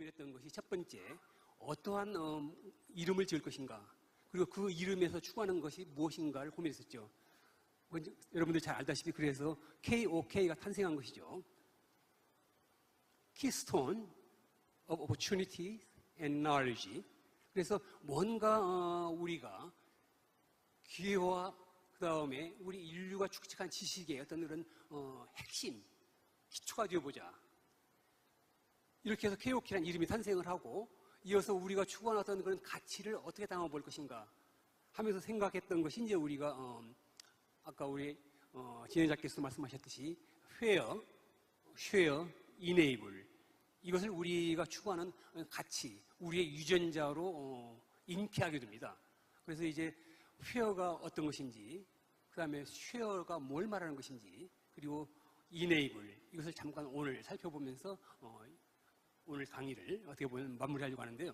고민했던 것이 첫 번째, 어떠한 이름을 지을 것인가, 그리고 그 이름에서 추구하는 것이 무엇인가를 고민했었죠. 여러분들 잘 알다시피 그래서 KOK가 탄생한 것이죠. Keystone of Opportunity and Knowledge. 그래서 뭔가 우리가 기회와 그 다음에 우리 인류가 축적한 지식의 어떤 그런 핵심, 기초가 되어보자. 이렇게 해서 KOK라는 이름이 탄생을 하고, 이어서 우리가 추구하는 어떤 그런 가치를 어떻게 담아볼 것인가 하면서 생각했던 것이 이제 우리가 아까 우리 진행자께서 말씀하셨듯이 share, enable, 이것을 우리가 추구하는 가치, 우리의 유전자로 인식하게 됩니다. 그래서 이제 share가 어떤 것인지, 그 다음에 share가 뭘 말하는 것인지, 그리고 enable, 이것을 잠깐 오늘 살펴보면서 오늘 강의를 어떻게 보면 마무리하려고 하는데요.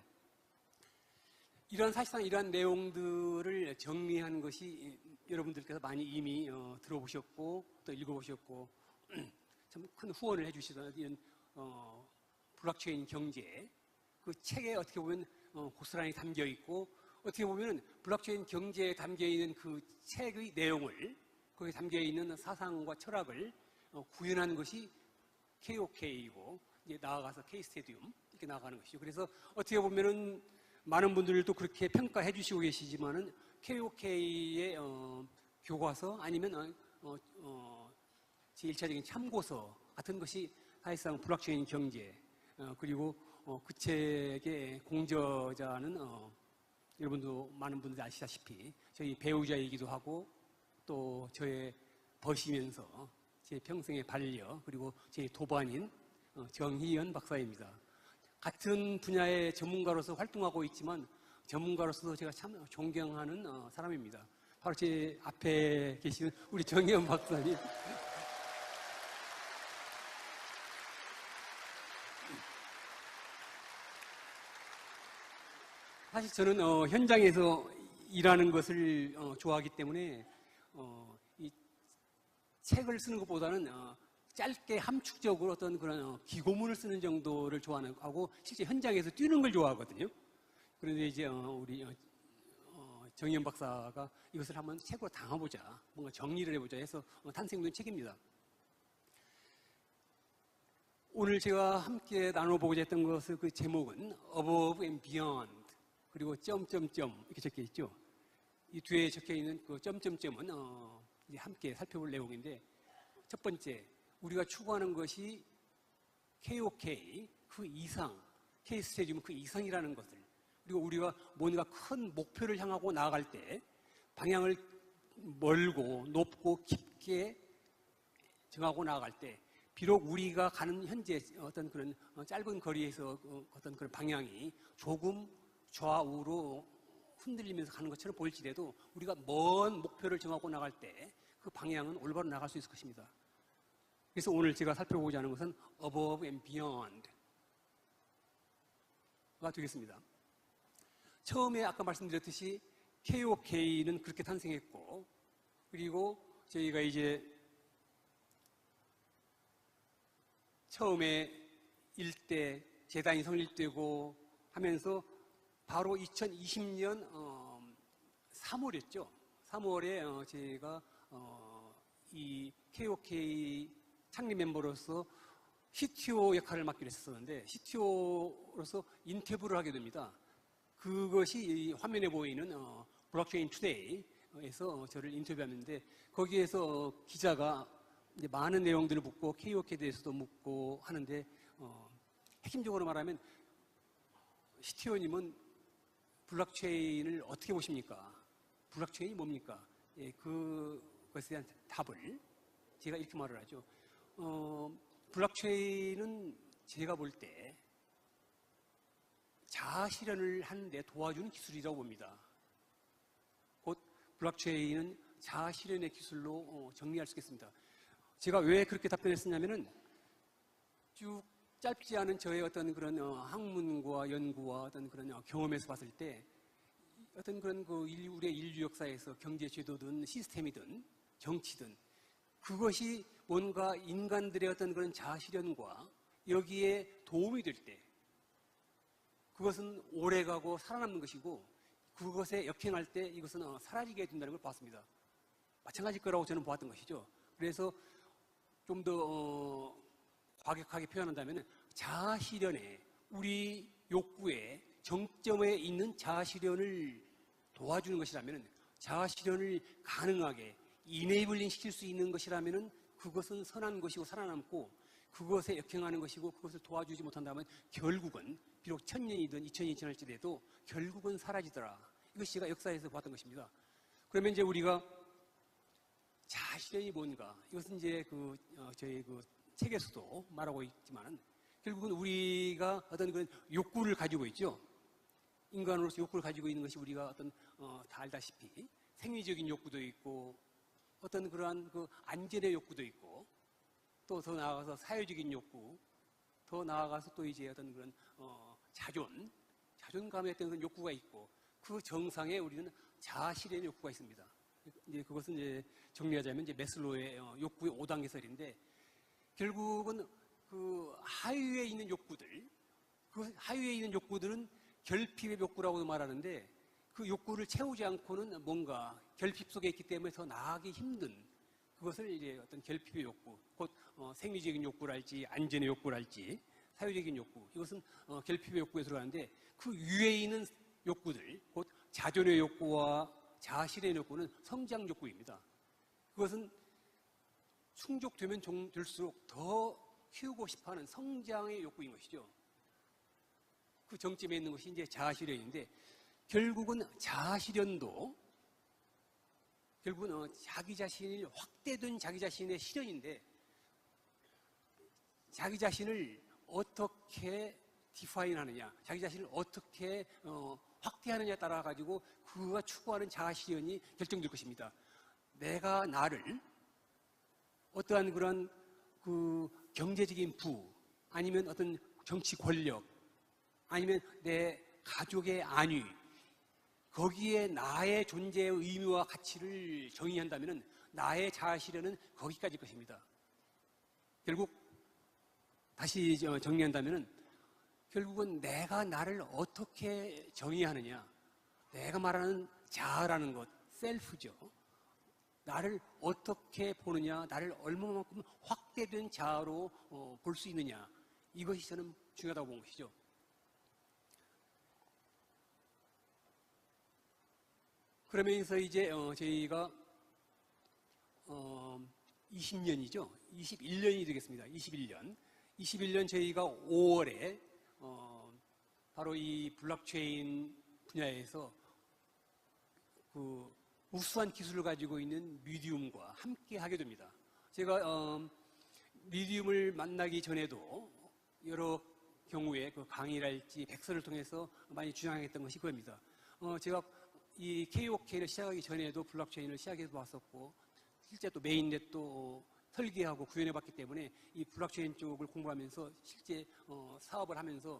사실상 이러한 내용들을 정리한 것이 여러분들께서 많이 이미 들어보셨고 또 읽어보셨고 참 큰 후원을 해주시던 이런 블록체인 경제, 그 책에 어떻게 보면 고스란히 담겨 있고, 어떻게 보면 블록체인 경제에 담겨 있는 그 책의 내용을, 거기에 담겨 있는 사상과 철학을 구현한 것이 KOK이고, 이제 나아가서 K스테디움 이렇게 나아가는 것이죠. 그래서 어떻게 보면은 많은 분들도 그렇게 평가해 주시고 계시지만은 KOK의 교과서 아니면 제1차적인 참고서 같은 것이 사실상 블록체인 경제, 그리고 그 책의 공저자는 여러분도 많은 분들이 아시다시피 저희 배우자이기도 하고 또 저의 버시면서 제 평생의 반려, 그리고 제 도반인 정희연 박사입니다. 같은 분야의 전문가로서 활동하고 있지만 전문가로서도 제가 참 존경하는 사람입니다. 바로 제 앞에 계시는 우리 정희연 박사님. 사실 저는 현장에서 일하는 것을 좋아하기 때문에 이 책을 쓰는 것보다는 짧게 함축적으로 어떤 그런 기고문을 쓰는 정도를 좋아하고, 실제 현장에서 뛰는 걸 좋아하거든요. 그런데 이제 우리 정희연 박사가 이것을 한번 책으로 담아보자, 뭔가 정리를 해보자 해서 탄생된 책입니다. 오늘 제가 함께 나눠보고자 했던 것은, 그 제목은 Above and Beyond, 그리고 점점점 이렇게 적혀 있죠. 이 뒤에 적혀 있는 그 점점점은 이제 함께 살펴볼 내용인데, 첫 번째, 우리가 추구하는 것이 KOK, 그 이상, K스테디움 그 이상이라는 것을, 그리고 우리가 뭔가 큰 목표를 향하고 나아갈 때 방향을 멀고 높고 깊게 정하고 나아갈 때, 비록 우리가 가는 현재 어떤 그런 짧은 거리에서 어떤 그런 방향이 조금 좌우로 흔들리면서 가는 것처럼 보일지라도 우리가 먼 목표를 정하고 나갈 때 그 방향은 올바로 나갈 수 있을 것입니다. 그래서 오늘 제가 살펴보고자 하는 것은 Above and Beyond가 되겠습니다. 처음에 아까 말씀드렸듯이 KOK는 그렇게 탄생했고, 그리고 저희가 이제 처음에 일대 재단이 성립되고 하면서 바로 2020년 3월이었죠. 3월에 제가 이 KOK 창립 멤버로서 CTO 역할을 맡기로 했었는데, CTO로서 인터뷰를 하게 됩니다. 그것이 이 화면에 보이는 블록체인 투데이에서 저를 인터뷰하는데, 거기에서 기자가 이제 많은 내용들을 묻고 KOK에 대해서도 묻고 하는데, 핵심적으로 말하면 CTO님은 블록체인을 어떻게 보십니까? 블록체인이 뭡니까? 예, 그것에 대한 답을 제가 이렇게 말을 하죠. 블록체인은 제가 볼 때 자아 실현을 하는데 도와주는 기술이라고 봅니다. 곧 블록체인은 자아 실현의 기술로 정리할 수 있겠습니다. 제가 왜 그렇게 답변했었냐면은, 쭉 짧지 않은 저의 어떤 그런 학문과 연구와 어떤 그런 경험에서 봤을 때, 어떤 그런 우리의 인류 역사에서 경제 제도든 시스템이든 정치든 그것이 뭔가 인간들의 어떤 그런 자아 실현과 여기에 도움이 될 때, 그것은 오래가고 살아남는 것이고 그것에 역행할 때 이것은 사라지게 된다는 걸 봤습니다. 마찬가지일 거라고 저는 보았던 것이죠. 그래서 좀 더 과격하게 표현한다면 자아실현에 우리 욕구의 정점에 있는 자아실현을 도와주는 것이라면 자아실현을 가능하게 이네이블링 시킬 수 있는 것이라면 그것은 선한 것이고 살아남고 그것에 역행하는 것이고 그것을 도와주지 못한다면 결국은 비록 1000년이든 2000년이 지날지라도 결국은 사라지더라. 이것이 제가 역사에서 봤던 것입니다. 그러면 이제 우리가 자아실현이 뭔가 이것은 이제 저희 책에서도 말하고 있지만 결국은 우리가 어떤 그런 욕구를 가지고 있죠. 인간으로서 욕구를 가지고 있는 것이 우리가 다 알다시피 생리적인 욕구도 있고 어떤 그러한 안전의 욕구도 있고 또 더 나아가서 사회적인 욕구, 더 나아가서 또 이제 어떤 그런 자존감의 어떤 그런 욕구가 있고 그 정상에 우리는 자아실현의 욕구가 있습니다. 이제 그것은 이제 정리하자면 이제 매슬로우의 욕구의 5단계 설인데 결국은 그 하위에 있는 욕구들, 그 하위에 있는 욕구들은 결핍의 욕구라고도 말하는데 그 욕구를 채우지 않고는 뭔가 결핍 속에 있기 때문에 더 나아가기 힘든 그것을 이제 어떤 결핍의 욕구, 곧 생리적인 욕구랄지 안전의 욕구랄지 사회적인 욕구, 이것은 결핍의 욕구에 들어가는데 그 위에 있는 욕구들, 곧 자존의 욕구와 자아실현의 욕구는 성장 욕구입니다. 그것은 충족되면 될수록 더 키우고 싶어하는 성장의 욕구인 것이죠. 그 정점에 있는 것이 이제 자아실현인데 결국은 자아실현도 결국은 자기 자신이 확대된 자기 자신의 실현인데 자기 자신을 어떻게 디파인하느냐, 자기 자신을 어떻게 확대하느냐에 따라 가지고 그가 추구하는 자아실현이 결정될 것입니다. 내가 나를 어떠한 그런 경제적인 부 아니면 어떤 정치 권력 아니면 내 가족의 안위 거기에 나의 존재의 의미와 가치를 정의한다면 나의 자아실현은 거기까지일 것입니다. 결국 다시 정리한다면 결국은 내가 나를 어떻게 정의하느냐, 내가 말하는 자아라는 것, 셀프죠. 나를 어떻게 보느냐, 나를 얼마만큼 확대된 자아로 볼 수 있느냐, 이것이 저는 중요하다고 본 것이죠. 그러면서 이제 저희가 20년이죠. 21년이 되겠습니다. 21년 저희가 5월에 바로 이 블록체인 분야에서 그 우수한 기술을 가지고 있는 미디움과 함께 하게 됩니다. 제가 미디움을 만나기 전에도 여러 경우에 그 강의랄지 백서를 통해서 많이 주장했던 것이 그겁니다. 제가 이 KOK를 시작하기 전에도 블록체인을 시작해서 봤었고 실제 또 메인넷도 설계하고 구현해 봤기 때문에 이 블록체인 쪽을 공부하면서 실제 사업을 하면서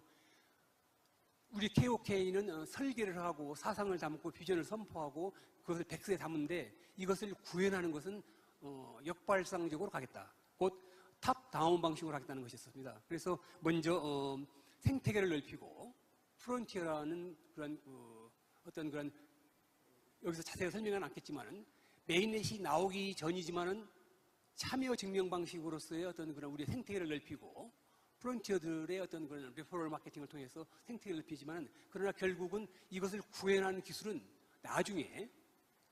우리 KOK는 설계를 하고 사상을 담고 비전을 선포하고 그것을 백서에 담은데 이것을 구현하는 것은 역발상적으로 가겠다. 곧 탑다운 방식으로 하겠다는 것이었습니다. 그래서 먼저 생태계를 넓히고 프론티어라는 그런 어떤 그런 여기서 자세히 설명은 않겠지만은 메인넷이 나오기 전이지만은 참여 증명 방식으로서의 어떤 그런 우리의 생태계를 넓히고 프론티어들의 어떤 그런 레퍼럴 마케팅을 통해서 생태계를 넓히지만 그러나 결국은 이것을 구현하는 기술은 나중에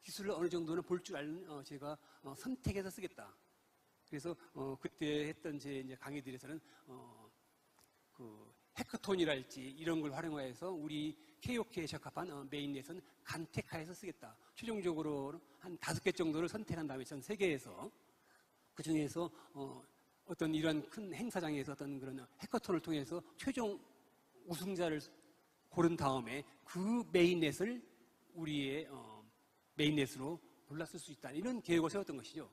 기술을 어느 정도는 볼 줄 아는 제가 선택해서 쓰겠다. 그래서 그때 했던 제 이제 강의들에서는 그 해커톤이랄지 이런 걸 활용해서 우리 KOK에 적합한 메인넷은 간택화해서 쓰겠다. 최종적으로 한 5개 정도를 선택한 다음에 전 세계에서 그 중에서 어떤 이런 큰 행사장에서 어떤 그런 해커톤을 통해서 최종 우승자를 고른 다음에 그 메인넷을 우리의 메인넷으로 골랐을 수 있다. 이런 계획을 세웠던 것이죠.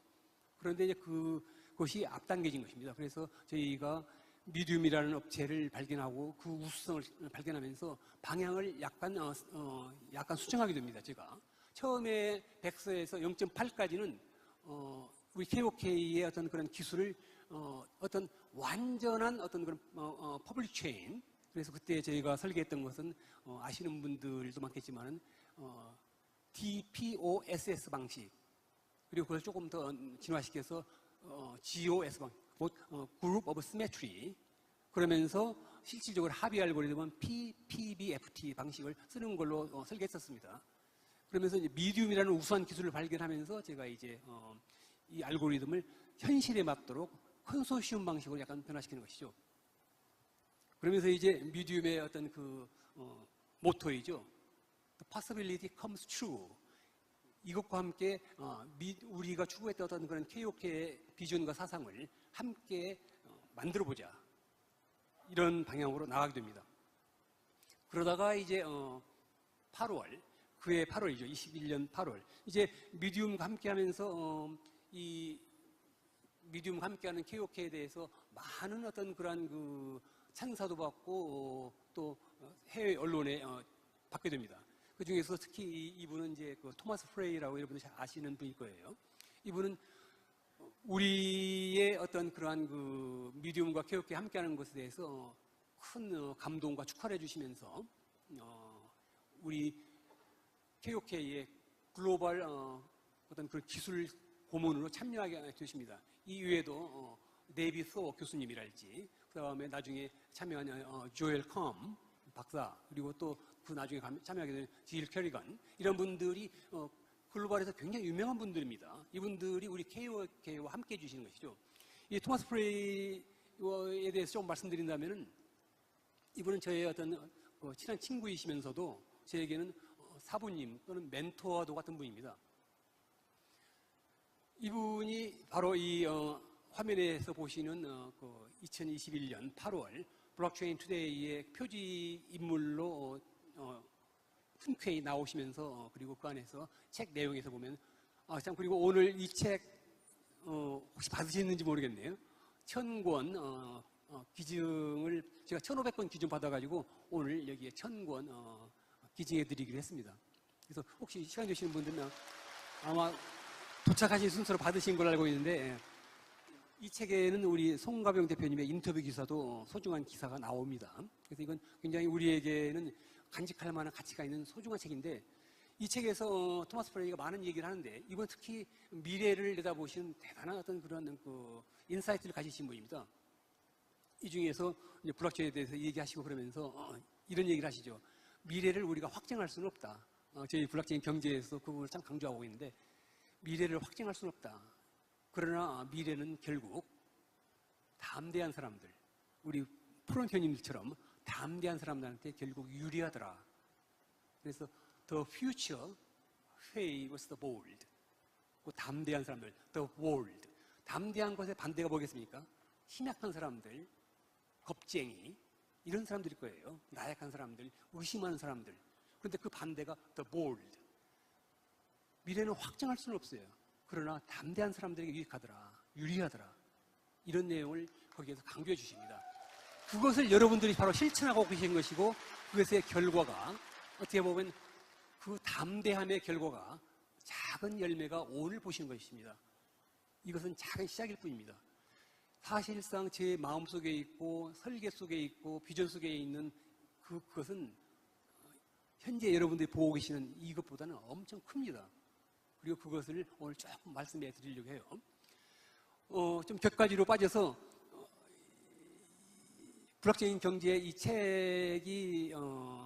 그런데 이제 그것이 앞당겨진 것입니다. 그래서 저희가 미디움이라는 업체를 발견하고 그 우수성을 발견하면서 방향을 약간 수정하게 됩니다. 제가 처음에 백서에서 0.8까지는 우리 KOK의 어떤 그런 기술을 어떤 완전한 어떤 그런 퍼블릭 체인 그래서 그때 저희가 설계했던 것은 아시는 분들도 많겠지만은 DPoS 방식, 그리고 그걸 조금 더 진화시켜서 GOS 방식, Group of Symmetry, 그러면서 실질적으로 합의 알고리즘은 PPBFT 방식을 쓰는 걸로 설계했었습니다. 그러면서 이제 미디움이라는 우수한 기술을 발견하면서 제가 이제 이 알고리즘을 현실에 맞도록 컨소시엄 방식으로 약간 변화시키는 것이죠. 그러면서 이제 미디움의 어떤 그 모토이죠. The possibility comes true. 이것과 함께 우리가 추구했던 어떤 그런 KOK의 비전과 사상을 함께 만들어보자. 이런 방향으로 나가게 됩니다. 그러다가 이제 8월, 그해 8월이죠. 21년 8월. 이제 미디움과 함께 하면서 이 미디움과 함께하는 KOK에 대해서 많은 어떤 그러한 그 찬사도 받고 또 해외 언론에 받게 됩니다. 그 중에서 특히 이분은 이제 그 토마스 프레이라고 여러분들 잘 아시는 분일 거예요. 이분은 우리의 어떤 그러한 그 미디움과 KOK 함께하는 것에 대해서 큰 감동과 축하를 해주시면서 우리 KOK의 글로벌 어떤 그 기술 고문으로 참여하게 되십니다. 이 외에도 데이비 소 교수님이랄지, 그 다음에 나중에 참여한 조엘 컴 박사, 그리고 또 그 나중에 참여하게 된 질 캐리건, 이런 분들이 글로벌에서 굉장히 유명한 분들입니다. 이분들이 우리 KOK와 함께 해주시는 것이죠. 이 토마스 프레이에 대해서 좀 말씀드린다면은, 이분은 저의 어떤 친한 친구이시면서도 저에게는 사부님 또는 멘토와도 같은 분입니다. 이분이 바로 이 화면에서 보시는 2021년 8월 블록체인 투데이의 표지 인물로 흔쾌히 나오시면서, 그리고 그 안에서 책 내용에서 보면 참, 그리고 오늘 이 책 혹시 받으셨는지 모르겠네요. 1000권 기증을 제가 1500권 기증 받아가지고 오늘 여기에 1000권 기증해 드리기로 했습니다. 그래서 혹시 시간 되시는 분들은 아마 도착하신 순서로 받으신 걸로 알고 있는데, 이 책에는 우리 송가병 대표님의 인터뷰 기사도 소중한 기사가 나옵니다. 그래서 이건 굉장히 우리에게는 간직할 만한 가치가 있는 소중한 책인데, 이 책에서 토마스 프레이가 많은 얘기를 하는데, 이번 특히 미래를 내다보시는 대단한 어떤 그런 그 인사이트를 가지신 분입니다. 이 중에서 이제 블록체인에 대해서 얘기하시고 그러면서 이런 얘기를 하시죠. 미래를 우리가 확정할 수는 없다. 저희 블록체인 경제에서 그 부분을 참 강조하고 있는데, 미래를 확정할 수는 없다. 그러나 미래는 결국 담대한 사람들, 우리 프론현님들처럼 담대한 사람들한테 결국 유리하더라. 그래서 the future favors the bold. 그 담대한 사람들, the bold. 담대한 것의 반대가 뭐겠습니까? 힘약한 사람들, 겁쟁이, 이런 사람들일 거예요. 나약한 사람들, 의심하는 사람들. 그런데 그 반대가 the bold. 미래는 확정할 수는 없어요. 그러나 담대한 사람들에게 유리하더라. 이런 내용을 거기에서 강조해 주십니다. 그것을 여러분들이 바로 실천하고 계신 것이고, 그것의 결과가 어떻게 보면 그 담대함의 결과가 작은 열매가 오늘 보시는 것입니다. 이것은 작은 시작일 뿐입니다. 사실상 제 마음속에 있고 설계 속에 있고 비전 속에 있는 그것은 현재 여러분들이 보고 계시는 이것보다는 엄청 큽니다. 그리고 그것을 오늘 조금 말씀해 드리려고 해요. 좀 격가지로 빠져서 블록체인 경제 이 책이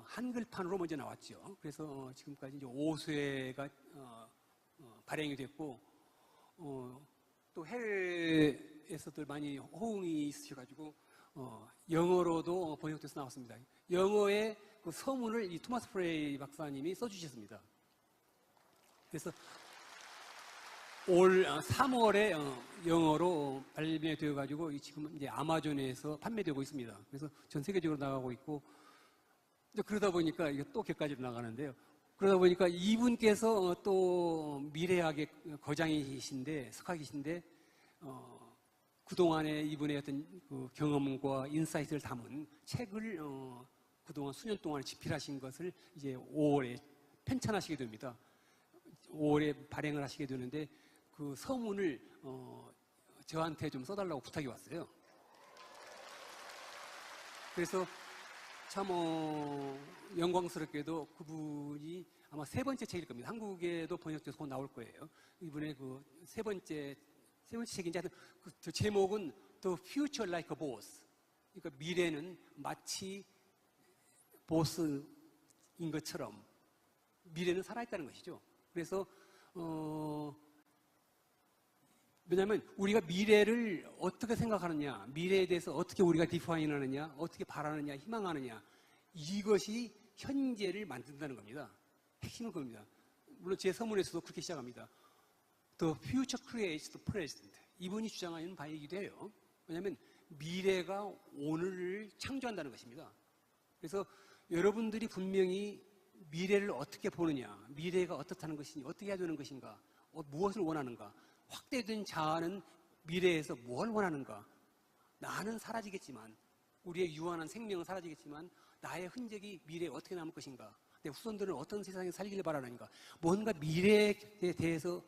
한글판으로 먼저 나왔죠. 그래서 지금까지 이제 5쇄가 발행이 됐고, 또 해외에서도 많이 호응이 있으셔가지고 영어로도 번역돼서 나왔습니다. 영어의 그 서문을 이 토마스 프레이 박사님이 써주셨습니다. 그래서 올 3월에 영어로 발매되어가지고 지금 이제 아마존에서 판매되고 있습니다. 그래서 전 세계적으로 나가고 있고, 그러다 보니까 이게 또 격가지로 나가는데요. 그러다 보니까 이분께서 또 미래학의 거장이신데, 석학이신데, 그동안에 이분의 어떤 그 경험과 인사이트를 담은 책을 그동안 수년 동안 집필하신 것을 이제 5월에 편찬하시게 됩니다. 5월에 발행을 하시게 되는데, 그 서문을 저한테 좀 써달라고 부탁이 왔어요. 그래서 참 영광스럽게도 그분이 아마 세 번째 책일 겁니다. 한국에도 번역돼서 곧 나올 거예요. 이분의 그 세 번째 책인지 하여튼 그 제목은 The Future Like a Boss. 그러니까 미래는 마치 보스인 것처럼 미래는 살아있다는 것이죠. 그래서 왜냐하면 우리가 미래를 어떻게 생각하느냐, 미래에 대해서 어떻게 우리가 디파인하느냐, 어떻게 바라느냐, 희망하느냐, 이것이 현재를 만든다는 겁니다. 핵심은 그겁니다. 물론 제 서문에서도 그렇게 시작합니다. The future creates the present. 이분이 주장하는 바이기도 해요. 왜냐하면 미래가 오늘을 창조한다는 것입니다. 그래서 여러분들이 분명히 미래를 어떻게 보느냐, 미래가 어떻다는 것이냐, 어떻게 해야 되는 것인가, 무엇을 원하는가, 확대된 자아는 미래에서 뭘 원하는가. 나는 사라지겠지만, 우리의 유한한 생명은 사라지겠지만 나의 흔적이 미래에 어떻게 남을 것인가, 내 후손들은 어떤 세상에 살기를 바라는가, 뭔가 미래에 대해서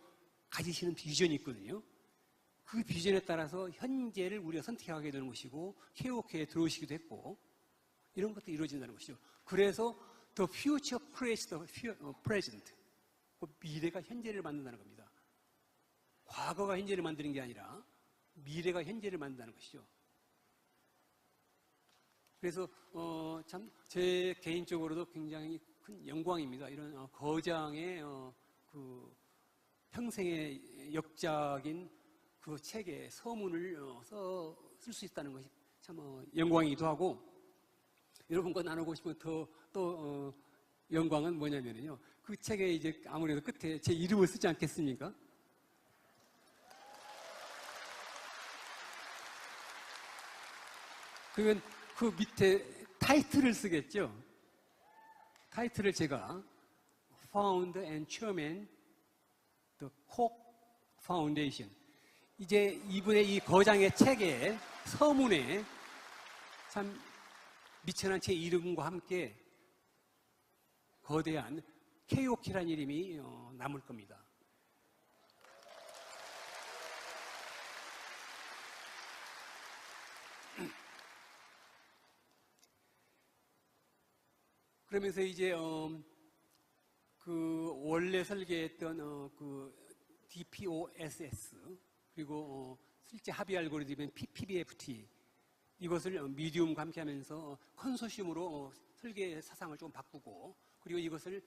가지시는 비전이 있거든요. 그 비전에 따라서 현재를 우리가 선택하게 되는 것이고 KOK에 들어오시기도 했고 이런 것도 이루어진다는 것이죠. 그래서 The future creates the present. 그 미래가 현재를 만든다는 겁니다. 과거가 현재를 만드는 게 아니라 미래가 현재를 만든다는 것이죠. 그래서 참 제 개인적으로도 굉장히 큰 영광입니다. 이런 거장의 그 평생의 역작인 그 책에 서문을 쓸 수 있다는 것이 참 영광이기도 하고, 여러분과 나누고 싶은 또 영광은 뭐냐면요, 그 책에 이제 아무래도 끝에 제 이름을 쓰지 않겠습니까? 그러면 그 밑에 타이틀을 쓰겠죠. 타이틀을 제가 Founder and Chairman The Koch Foundation. 이제 이분의 이 거장의 책에 서문에 참 미천한 제 이름과 함께 거대한 KOK라는 이름이 남을 겁니다. 그러면서 이제 그 원래 설계했던 그 DPoS 그리고 실제 합의 알고리즘인 PPBFT 이것을 미디움과 함께하면서 컨소시엄으로 설계 사상을 좀 바꾸고, 그리고 이것을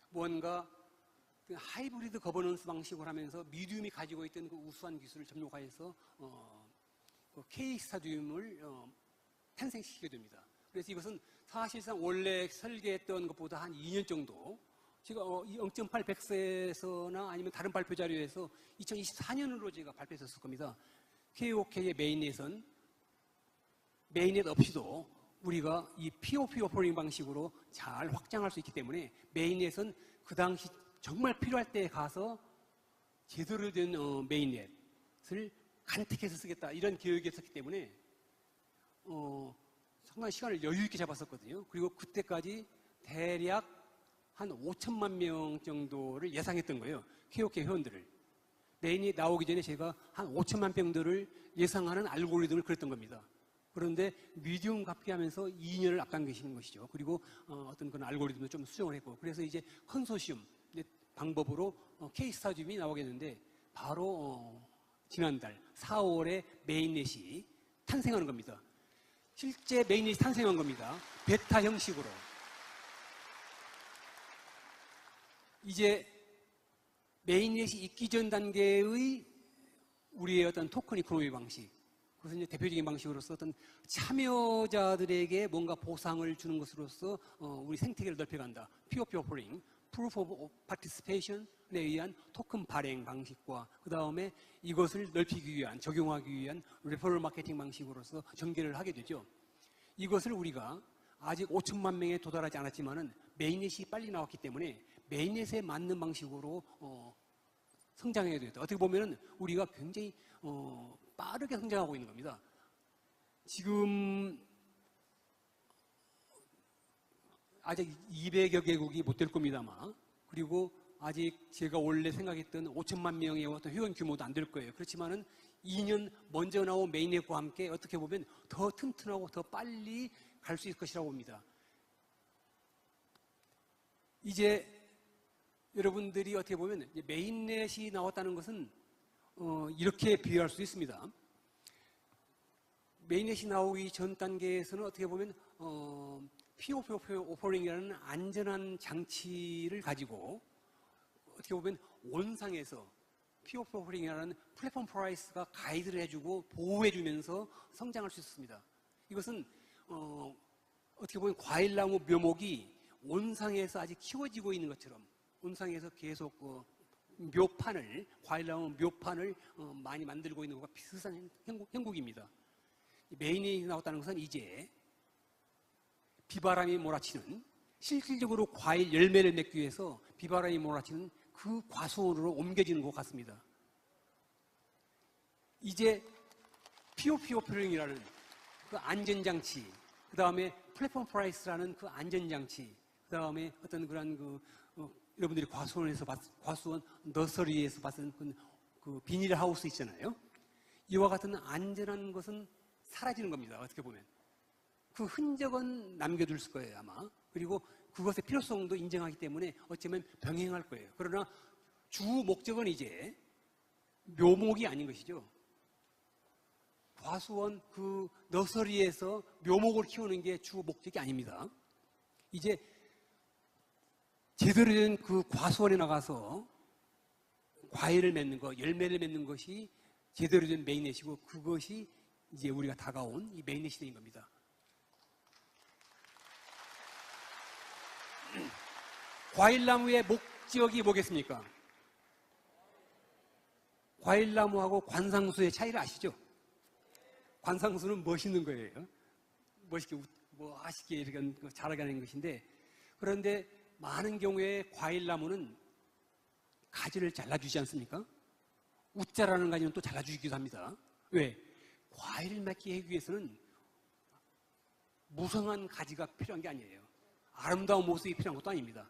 뭔가 그 하이브리드 거버넌스 방식으로 하면서 미디움이 가지고 있던 그 우수한 기술을 접목하여서 K 스타디움을 탄생시키게 됩니다. 그래서 이것은 사실상 원래 설계했던 것보다 한 2년 정도, 제가 0.8 백서에서나 아니면 다른 발표 자료에서 2024년으로 제가 발표했었을 겁니다. KOK의 메인넷은 메인넷 없이도 우리가 이 POP 오퍼링 방식으로 잘 확장할 수 있기 때문에 메인넷은 그 당시 정말 필요할 때 가서 제대로 된 메인넷을 간택해서 쓰겠다, 이런 계획이었기 때문에 상당히 시간을 여유 있게 잡았었거든요. 그리고 그때까지 대략 한 5천만 명 정도를 예상했던 거예요. KOK 회원들을. 메인이 나오기 전에 제가 한 5천만 명들을 예상하는 알고리즘을 그렸던 겁니다. 그런데 미디움 합의하면서 2년을 앞당기시는 것이죠. 그리고 어떤 그런 알고리즘도 좀 수정을 했고, 그래서 이제 컨소시엄 방법으로 K스타디움이 나오겠는데, 바로 지난달 4월에 메인넷이 탄생하는 겁니다. 실제 메인넷이 탄생한 겁니다. 베타 형식으로. 이제 메인넷이 있기 전 단계의 우리의 어떤 토큰 이코노미 방식, 그것은 이제 대표적인 방식으로서 어떤 참여자들에게 뭔가 보상을 주는 것으로서 우리 생태계를 넓혀간다. POP 오퍼링, Proof of Participation에 의한 토큰 발행 방식과 그 다음에 이것을 넓히기 위한, 적용하기 위한 레퍼럴 마케팅 방식으로서 전개를 하게 되죠. 이것을 우리가 아직 5천만 명에 도달하지 않았지만은 메인넷이 빨리 나왔기 때문에 메인넷에 맞는 방식으로 성장해야 되겠다. 어떻게 보면은 우리가 굉장히 빠르게 성장하고 있는 겁니다. 지금 아직 200여 개국이 못 될 겁니다, 아마. 그리고 아직 제가 원래 생각했던 5천만 명의 어떤 회원 규모도 안 될 거예요. 그렇지만은 2년 먼저 나온 메인넷과 함께 어떻게 보면 더 튼튼하고 더 빨리 갈 수 있을 것이라고 봅니다. 이제 여러분들이 어떻게 보면 메인넷이 나왔다는 것은 이렇게 비유할 수 있습니다. 메인넷이 나오기 전 단계에서는 어떻게 보면 P-O-P 오퍼링이라는 안전한 장치를 가지고 어떻게 보면 원상에서 P-O-P 오퍼링이라는 플랫폼 프라이스가 가이드를 해주고 보호해주면서 성장할 수 있었습니다. 이것은 어떻게 보면 과일나무 묘목이 원상에서 아직 키워지고 있는 것처럼 원상에서 계속 묘판을 과일나무 묘판을 많이 만들고 있는 것과 비슷한 형국입니다. 메인이 나왔다는 것은 이제 비바람이 몰아치는 실질적으로 과일 열매를 맺기 위해서 비바람이 몰아치는 그 과수원으로 옮겨지는 것 같습니다. 이제 P-O-P 오퍼링이라는 그 안전장치, 그 다음에 플랫폼 프라이스라는 그 안전장치, 그 다음에 어떤 그런 여러분들이 과수원 너서리에서 봤던 그 비닐하우스 있잖아요. 이와 같은 안전한 것은 사라지는 겁니다. 어떻게 보면. 그 흔적은 남겨둘 거예요, 아마. 그리고 그것의 필요성도 인정하기 때문에 어쩌면 병행할 거예요. 그러나 주 목적은 이제 묘목이 아닌 것이죠. 과수원 그 너서리에서 묘목을 키우는 게 주 목적이 아닙니다. 이제 제대로 된 그 과수원에 나가서 과일을 맺는 것, 열매를 맺는 것이 제대로 된 메인넷이고 그것이 이제 우리가 다가온 이 메인넷 시대인 겁니다. 과일나무의 목적이 뭐겠습니까? 과일나무하고 관상수의 차이를 아시죠? 관상수는 멋있는 거예요. 멋있게, 아쉽게 이렇게 자라게 하는 것인데, 그런데 많은 경우에 과일나무는 가지를 잘라주지 않습니까? 웃자라는 가지는 또 잘라주기도 합니다. 왜? 과일을 맺기 하기 위해서는 무성한 가지가 필요한 게 아니에요. 아름다운 모습이 필요한 것도 아닙니다.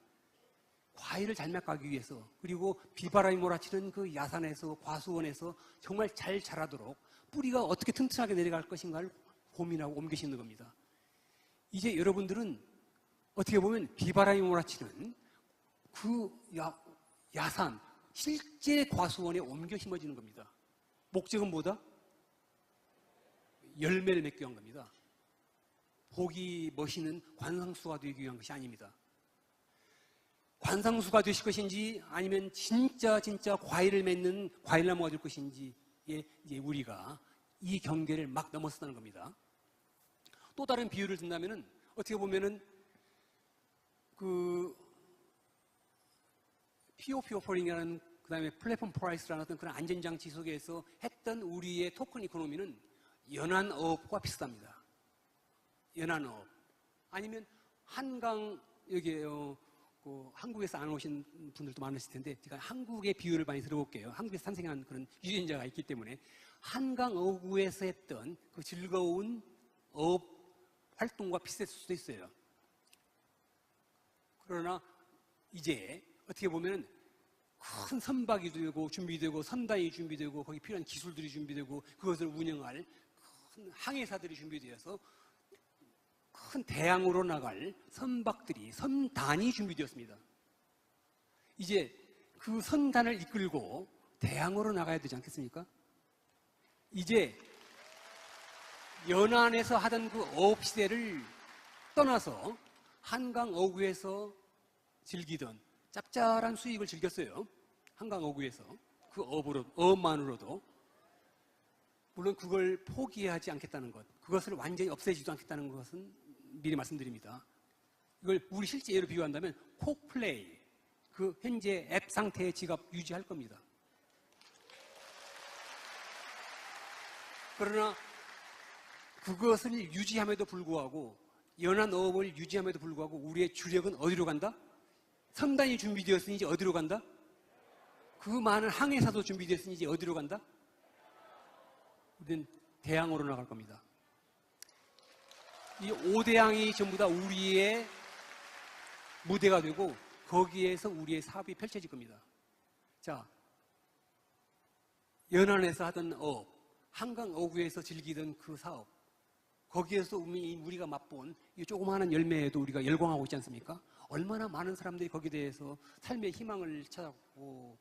과일을 잘 맺기 위해서, 그리고 비바람이 몰아치는 그 야산에서, 과수원에서 정말 잘 자라도록 뿌리가 어떻게 튼튼하게 내려갈 것인가를 고민하고 옮기시는 겁니다. 이제 여러분들은 어떻게 보면 비바람이 몰아치는 그 야산, 실제 과수원에 옮겨 심어지는 겁니다. 목적은 뭐다? 열매를 맺기 위한 겁니다. 보기 멋있는 관상수가 되기 위한 것이 아닙니다. 관상수가 되실 것인지 아니면 진짜 과일을 맺는 과일나무가 될 것인지에 이제 우리가 이 경계를 막 넘어섰다는 겁니다. 또 다른 비유를 든다면은 어떻게 보면은 그 P-O-P 오퍼링이라는 그 다음에 플랫폼 프라이스라는 어떤 그런 안전장치 속에서 했던 우리의 토큰 이코노미는 연안어업과 비슷합니다. 연안어업. 아니면 한강, 여기 한국에서 안 오신 분들도 많으실 텐데 제가 한국의 비유를 많이 들어볼게요. 한국에서 탄생한 그런 유전자가 있기 때문에 한강 어구에서 했던 그 즐거운 어업 활동과 비슷했을 수도 있어요. 그러나 이제 어떻게 보면 큰 선박이 되고 준비되고 선단이 준비되고 거기 필요한 기술들이 준비되고 그것을 운영할 큰 항해사들이 준비되어서 큰 대양으로 나갈 선박들이, 선단이 준비되었습니다. 이제 그 선단을 이끌고 대양으로 나가야 되지 않겠습니까? 이제 연안에서 하던 그 어업 시대를 떠나서 한강 어구에서 즐기던 짭짤한 수익을 즐겼어요. 한강 어구에서. 그 어업만으로도. 물론 그걸 포기하지 않겠다는 것, 그것을 완전히 없애지도 않겠다는 것은 미리 말씀드립니다. 이걸 우리 실제 예로 비유한다면 콕플레이, 그 현재 앱 상태의 지갑 유지할 겁니다. 그러나 그것을 유지함에도 불구하고, 연안 어업을 유지함에도 불구하고 우리의 주력은 어디로 간다? 선단이 준비되었으니 이제 어디로 간다? 그 많은 항해사도 준비되었으니 이제 어디로 간다? 우리는 대양으로 나갈 겁니다. 이 5대양이 전부 다 우리의 무대가 되고 거기에서 우리의 사업이 펼쳐질 겁니다. 자, 연안에서 하던 어업, 한강 어구에서 즐기던 그 사업, 거기에서 우리가 맛본 이 조그마한 열매에도 우리가 열광하고 있지 않습니까? 얼마나 많은 사람들이 거기에 대해서 삶의 희망을 찾았고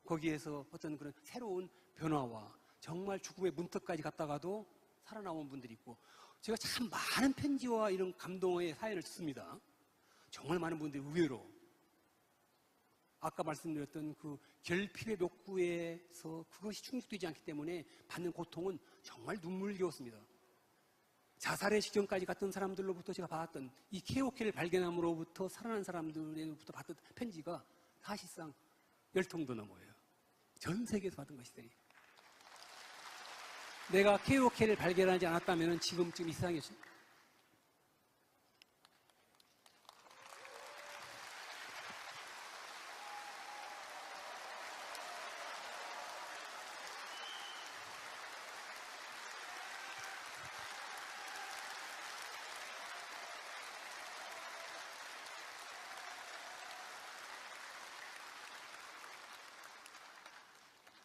거기에서 어떤 그런 새로운 변화와 정말 죽음의 문턱까지 갔다가도 살아남은 분들이 있고 제가 참 많은 편지와 이런 감동의 사연을 듣습니다. 정말 많은 분들이 의외로 아까 말씀드렸던 그 결핍의 욕구에서 그것이 충족되지 않기 때문에 받는 고통은 정말 눈물겨웠습니다. 자살의 직전까지 갔던 사람들로부터 제가 받았던 이 KOK를 발견함으로부터 살아난 사람들로부터 받던 편지가 사실상 10통도 넘어요. 전 세계에서 받은 것이더니 내가 KOK를 발견하지 않았다면 지금쯤 이 세상에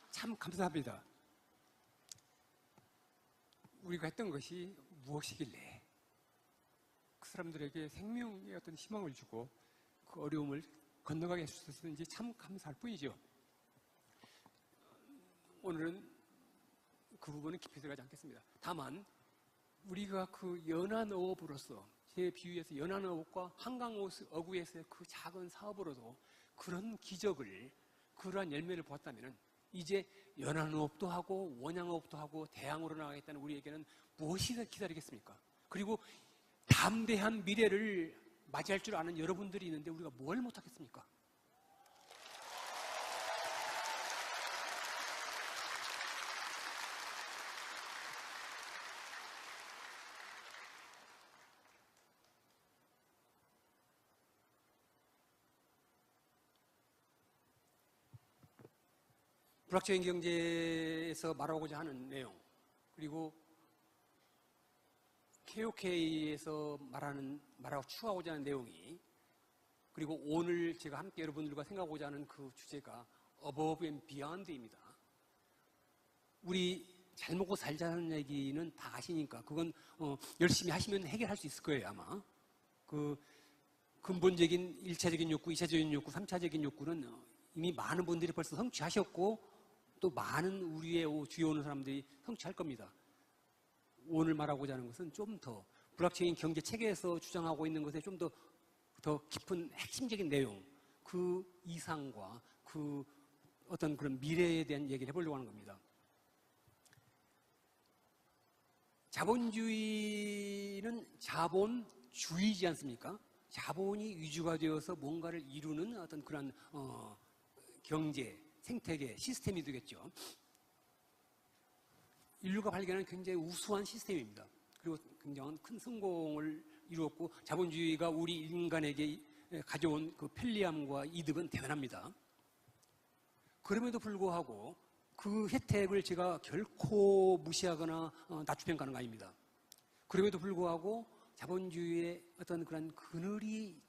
참 감사합니다. 우리가 했던 것이 무엇이길래 그 사람들에게 생명의 어떤 희망을 주고 그 어려움을 건너가게 해주셨는지 참 감사할 뿐이죠. 오늘은 그 부분은 깊이 들어가지 않겠습니다. 다만 우리가 그 연안 어업으로서 제 비유에서 연안 어업과 한강 어구에서의 그 작은 사업으로도 그런 기적을 그러한 열매를 보았다면 이제 연안어업도 하고 원양어업도 하고 대항으로 나가겠다는 우리에게는 무엇이 기다리겠습니까? 그리고 담대한 미래를 맞이할 줄 아는 여러분들이 있는데 우리가 뭘 못하겠습니까? 불확실적인 경제에서 말하고자 하는 내용, 그리고 KOK에서 말하고 추구하고자 하는 내용이, 그리고 오늘 제가 함께 여러분들과 생각하고자 하는 그 주제가 Above and Beyond입니다. 우리 잘 먹고 살자는 얘기는 다 아시니까 그건 열심히 하시면 해결할 수 있을 거예요, 아마. 그 근본적인 1차적인 욕구, 2차적인 욕구, 3차적인 욕구는 이미 많은 분들이 벌써 성취하셨고 또 많은 우리의 주위에 오는 사람들이 성취할 겁니다. 오늘 말하고자 하는 것은 좀 더 불확실적인 경제 체계에서 주장하고 있는 것에 좀 더 깊은 핵심적인 내용, 그 이상과 그 어떤 그런 미래에 대한 얘기를 해보려고 하는 겁니다. 자본주의는 자본주의지 않습니까? 자본이 위주가 되어서 뭔가를 이루는 어떤 그런 경제, 생태계, 시스템이 되겠죠. 인류가 발견한 굉장히 우수한 시스템입니다. 그리고 굉장히 큰 성공을 이루었고 자본주의가 우리 인간에게 가져온 그 편리함과 이득은 대단합니다. 그럼에도 불구하고 그 혜택을 제가 결코 무시하거나 낮추평가하는 거 아닙니다. 그럼에도 불구하고 자본주의의 어떤 그런 그늘이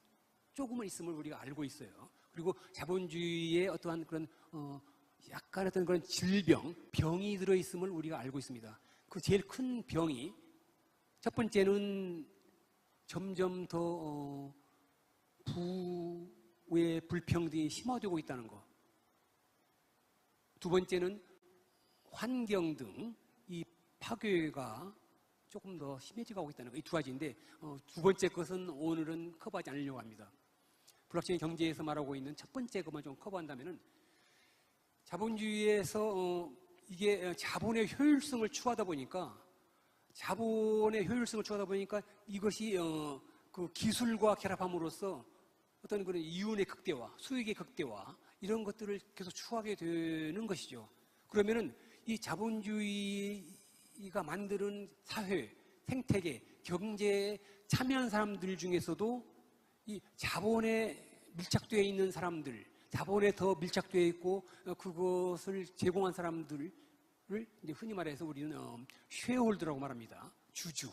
조금은 있음을 우리가 알고 있어요. 그리고 자본주의의 어떠한 그런 약간 어떤 그런 병이 들어있음을 우리가 알고 있습니다. 그 제일 큰 병이 첫 번째는 점점 더 부의 불평등이 심화되고 있다는 것. 두 번째는 환경 등 이 파괴가 조금 더 심해지고 있다는 것. 이 두 가지인데 두 번째 것은 오늘은 커버하지 않으려고 합니다. 불확실적인 경제에서 말하고 있는 첫 번째 것만 좀 커버한다면은 자본주의에서 이게 자본의 효율성을 추구하다 보니까 이것이 그 기술과 결합함으로써 어떤 그런 이윤의 극대화, 수익의 극대화 이런 것들을 계속 추구하게 되는 것이죠. 그러면은 이 자본주의가 만드는 사회, 생태계, 경제에 참여한 사람들 중에서도 이 자본에 밀착되어 있는 사람들, 자본에 더 밀착되어 있고 그것을 제공한 사람들을 이제 흔히 말해서 우리는 쉐어홀더라고 말합니다. 주주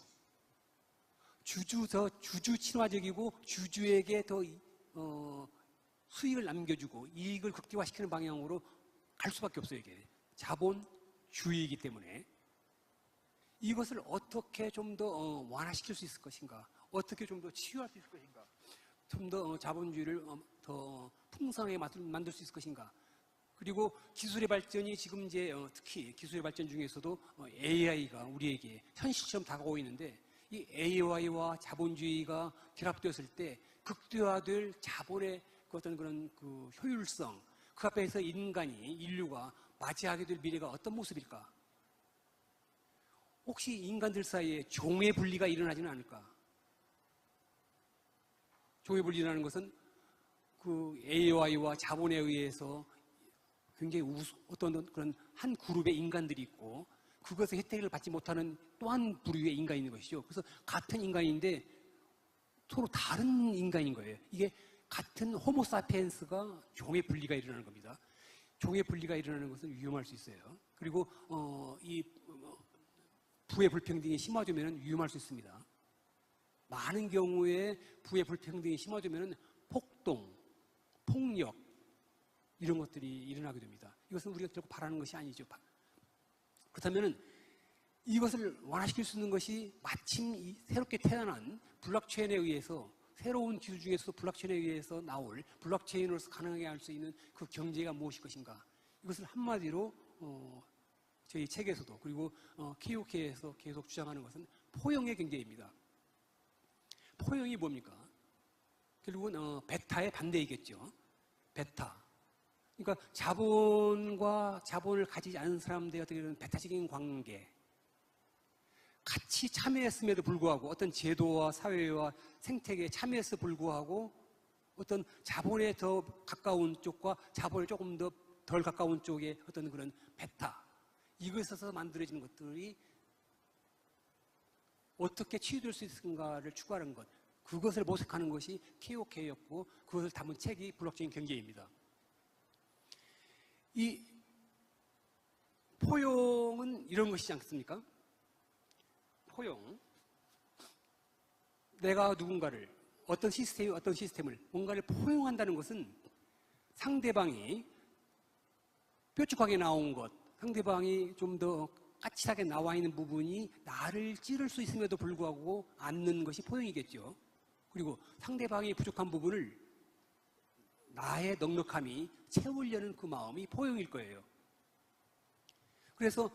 친화적이고 주주에게 더 수익을 남겨주고 이익을 극대화시키는 방향으로 갈 수밖에 없어요. 이게 자본주의이기 때문에 이것을 어떻게 좀 더 완화시킬 수 있을 것인가? 어떻게 좀 더 치유할 수 있을 것인가? 좀 더 자본주의를 더 풍성하게 만들 수 있을 것인가? 그리고 기술의 발전이 지금 이제 특히 기술의 발전 중에서도 AI가 우리에게 현실처럼 다가오고 있는데, 이 AI와 자본주의가 결합되었을 때 극대화될 자본의 그 어떤 그런 그 효율성, 그 앞에서 인류가 맞이하게 될 미래가 어떤 모습일까? 혹시 인간들 사이에 종의 분리가 일어나지는 않을까? 종의 분리라는 것은 그 AI와 자본에 의해서 굉장히 어떤 그런 한 그룹의 인간들이 있고, 그것의 혜택을 받지 못하는 또 한 부류의 인간이 있는 것이죠. 그래서 같은 인간인데 서로 다른 인간인 거예요. 이게 같은 호모사피엔스가 종의 분리가 일어나는 겁니다. 종의 분리가 일어나는 것은 위험할 수 있어요. 그리고 이 부의 불평등이 심화되면 위험할 수 있습니다. 많은 경우에 부의 불평등이 심화되면 폭동, 폭력 이런 것들이 일어나게 됩니다. 이것은 우리가 결국 바라는 것이 아니죠. 그렇다면 이것을 완화시킬 수 있는 것이 마침 이 새롭게 태어난 블록체인에 의해서, 새로운 기술 중에서도 블록체인에 의해서 나올 블록체인으로서 가능하게 할 수 있는 그 경제가 무엇일 것인가? 이것을 한마디로 저희 책에서도, 그리고 KOK에서 계속 주장하는 것은 포용의 경제입니다. 포용이 뭡니까? 결국은 베타의 반대이겠죠. 베타. 그러니까 자본과 자본을 가지지 않은 사람들의 어떻게 보면 베타적인 관계, 같이 참여했음에도 불구하고 어떤 제도와 사회와 생태계에 참여했음에도 불구하고 어떤 자본에 더 가까운 쪽과 자본에 조금 더 덜 가까운 쪽의 어떤 그런 베타, 이것에서 만들어지는 것들이 어떻게 치유될 수 있을까를 추구하는 것, 그것을 모색하는 것이 KOK였고, 그것을 담은 책이 블록체인 경제입니다. 이 포용은 이런 것이지 않습니까? 포용. 내가 누군가를, 어떤 시스템을 뭔가를 포용한다는 것은 상대방이 뾰족하게 나온 것, 상대방이 좀 더 까칠하게 나와 있는 부분이 나를 찌를 수 있음에도 불구하고 않는 것이 포용이겠죠. 그리고 상대방이 부족한 부분을 나의 넉넉함이 채우려는 그 마음이 포용일 거예요. 그래서